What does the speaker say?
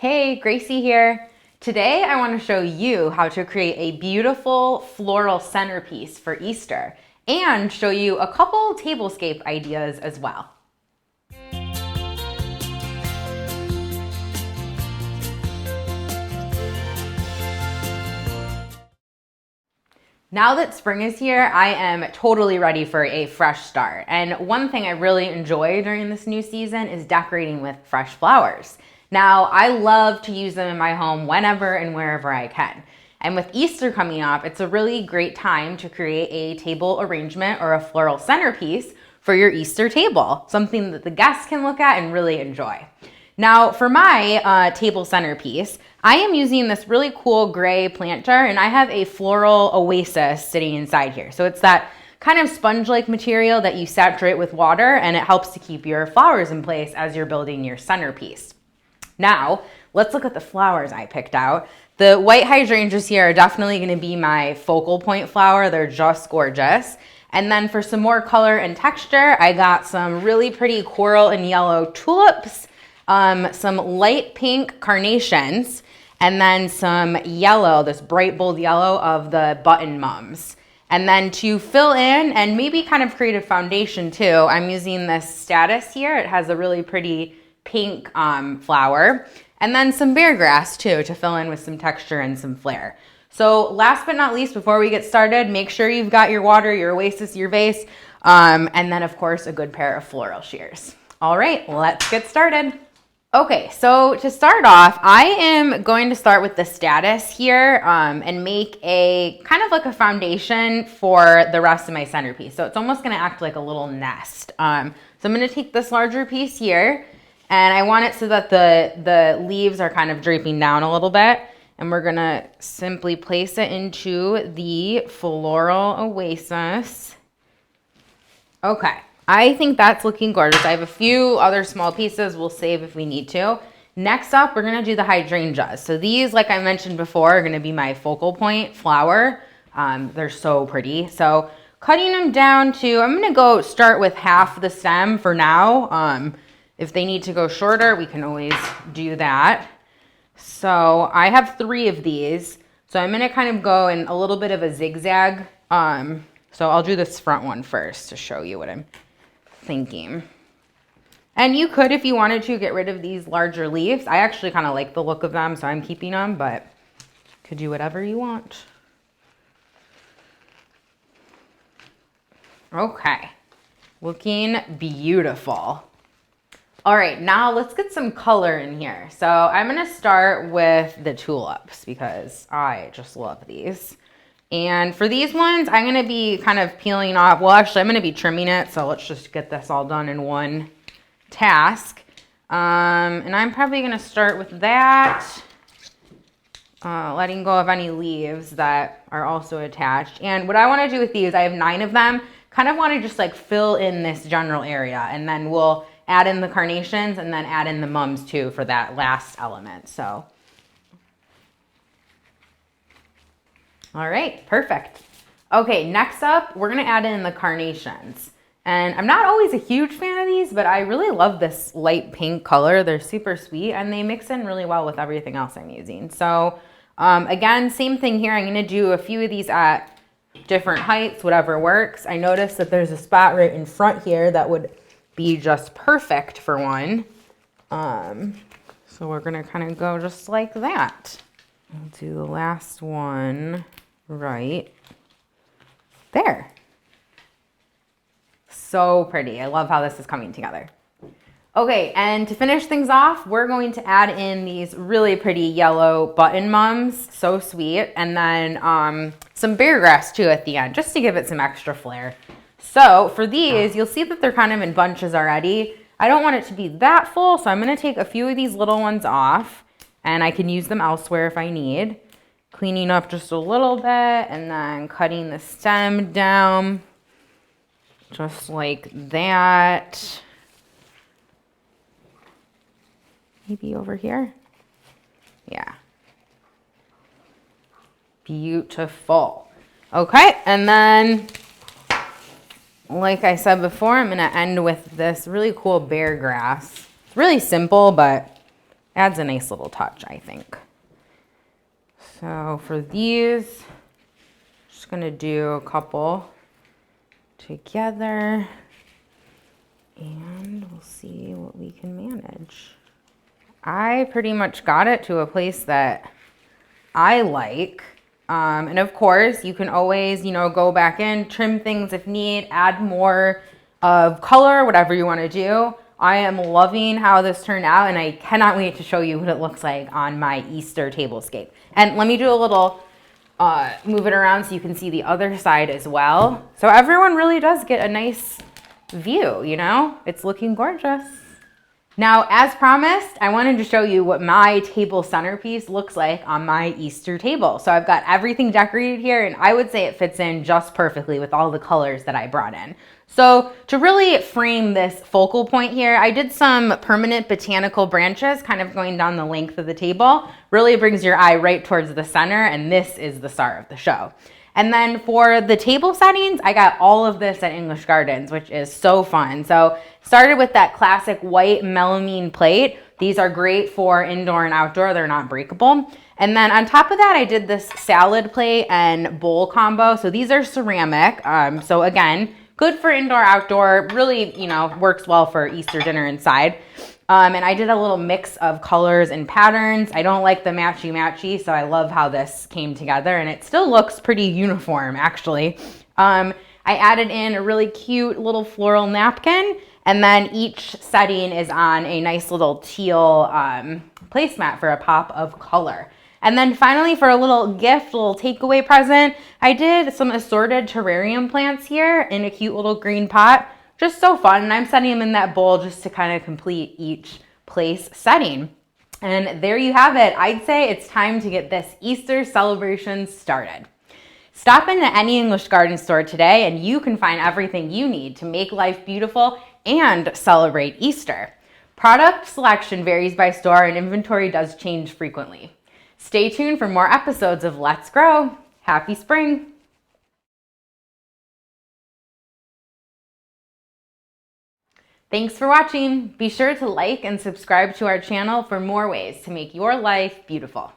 Hey, Gracie here. Today I want to show you how to create a beautiful floral centerpiece for Easter and show you a couple tablescape ideas as well. Now that spring is here, I am totally ready for a fresh start. And one thing I really enjoy during this new season is decorating with fresh flowers. Now, I love to use them in my home whenever and wherever I can. And with Easter coming up, it's a really great time to create a table arrangement or a floral centerpiece for your Easter table, something that the guests can look at and really enjoy. Now, for my table centerpiece, I am using this really cool gray plant jar, and I have a floral oasis sitting inside here. So it's that kind of sponge-like material that you saturate with water, and it helps to keep your flowers in place as you're building your centerpiece. Now, let's look at the flowers I picked out. The white hydrangeas here are definitely going to be my focal point flower. They're just gorgeous. And then for some more color and texture, I got some really pretty coral and yellow tulips, some light pink carnations, and then some yellow, this bright bold yellow of the button mums. And then to fill in and maybe kind of create a foundation too, I'm using this status here. It has a really pretty pink flower, and then some bear grass too to fill in with some texture and some flair. So last but not least, before we get started, make sure you've got your water, your oasis, your vase, and then of course a good pair of floral shears. All right, let's get started. Okay, so to start off, I am going to start with the status here and make a kind of like a foundation for the rest of my centerpiece. So it's almost going to act like a little nest. So I'm going to take this larger piece here, and I want it so that the leaves are kind of draping down a little bit. And we're going to simply place it into the floral oasis. Okay. I think that's looking gorgeous. I have a few other small pieces we'll save if we need to. Next up, we're gonna do the hydrangeas. So these, like I mentioned before, are gonna be my focal point flower. They're so pretty. So cutting them down to, I'm gonna go start with half the stem for now. If they need to go shorter, we can always do that. So I have 3 of these. So I'm gonna kind of go in a little bit of a zigzag. So I'll do this front one first to show you what I'm thinking. And you could, if you wanted to, get rid of these larger leaves. I actually kind of like the look of them, so I'm keeping them, but you could do whatever you want. Okay, looking beautiful. All right, now let's get some color in here. So I'm gonna start with the tulips because I just love these. And for these ones, I'm going to be kind of peeling off. Well, actually, I'm going to be trimming it. So let's just get this all done in one task. And I'm probably going to start with that. Letting go of any leaves that are also attached. And what I want to do with these, I have 9 of them. Kind of want to just like fill in this general area. And then we'll add in the carnations and then add in the mums too for that last element. So. All right, perfect. Okay, next up, we're gonna add in the carnations. And I'm not always a huge fan of these, but I really love this light pink color. They're super sweet and they mix in really well with everything else I'm using. So again, same thing here. I'm gonna do a few of these at different heights, whatever works. I noticed that there's a spot right in front here that would be just perfect for one. So we're gonna kind of go just like that. I'll do the last one right there. So pretty. I love how this is coming together. Okay, and to finish things off, we're going to add in these really pretty yellow button mums. So sweet. And then some bear grass too at the end, just to give it some extra flair. So for these, you'll see that they're kind of in bunches already. I don't want it to be that full, so I'm going to take a few of these little ones off. And I can use them elsewhere if I need. Cleaning up just a little bit and then cutting the stem down just like that. Maybe over here. Yeah. Beautiful. Okay, and then like I said before, I'm gonna end with this really cool bear grass. It's really simple, but Adds a nice little touch, I think. So for these, just gonna do a couple together and we'll see what we can manage. I pretty much got it to a place that I like. And of course, you can always, go back in, trim things if need, add more of color, whatever you want to do. I am loving how this turned out, and I cannot wait to show you what it looks like on my Easter tablescape. And let me do a little move it around so you can see the other side as well. So everyone really does get a nice view, It's looking gorgeous. Now, as promised, I wanted to show you what my table centerpiece looks like on my Easter table. So I've got everything decorated here, and I would say it fits in just perfectly with all the colors that I brought in. So to really frame this focal point here, I did some permanent botanical branches kind of going down the length of the table. Really brings your eye right towards the center, and this is the star of the show. And then for the table settings, I got all of this at English Gardens, which is so fun. So started with that classic white melamine plate. These are great for indoor and outdoor. They're not breakable. And then on top of that, I did this salad plate and bowl combo. So these are ceramic. So again, good for indoor, outdoor, really, works well for Easter dinner inside. And I did a little mix of colors and patterns. I don't like the matchy-matchy, so I love how this came together, and it still looks pretty uniform, actually. I added in a really cute little floral napkin, and then each setting is on a nice little teal placemat for a pop of color. And then finally, for a little gift, little takeaway present, I did some assorted terrarium plants here in a cute little green pot. Just so fun, and I'm setting them in that bowl just to kind of complete each place setting. And there you have it. I'd say it's time to get this Easter celebration started. Stop into any English Garden store today and you can find everything you need to make life beautiful and celebrate Easter. Product selection varies by store and inventory does change frequently. Stay tuned for more episodes of Let's Grow. Happy spring! Thanks for watching. Be sure to like and subscribe to our channel for more ways to make your life beautiful.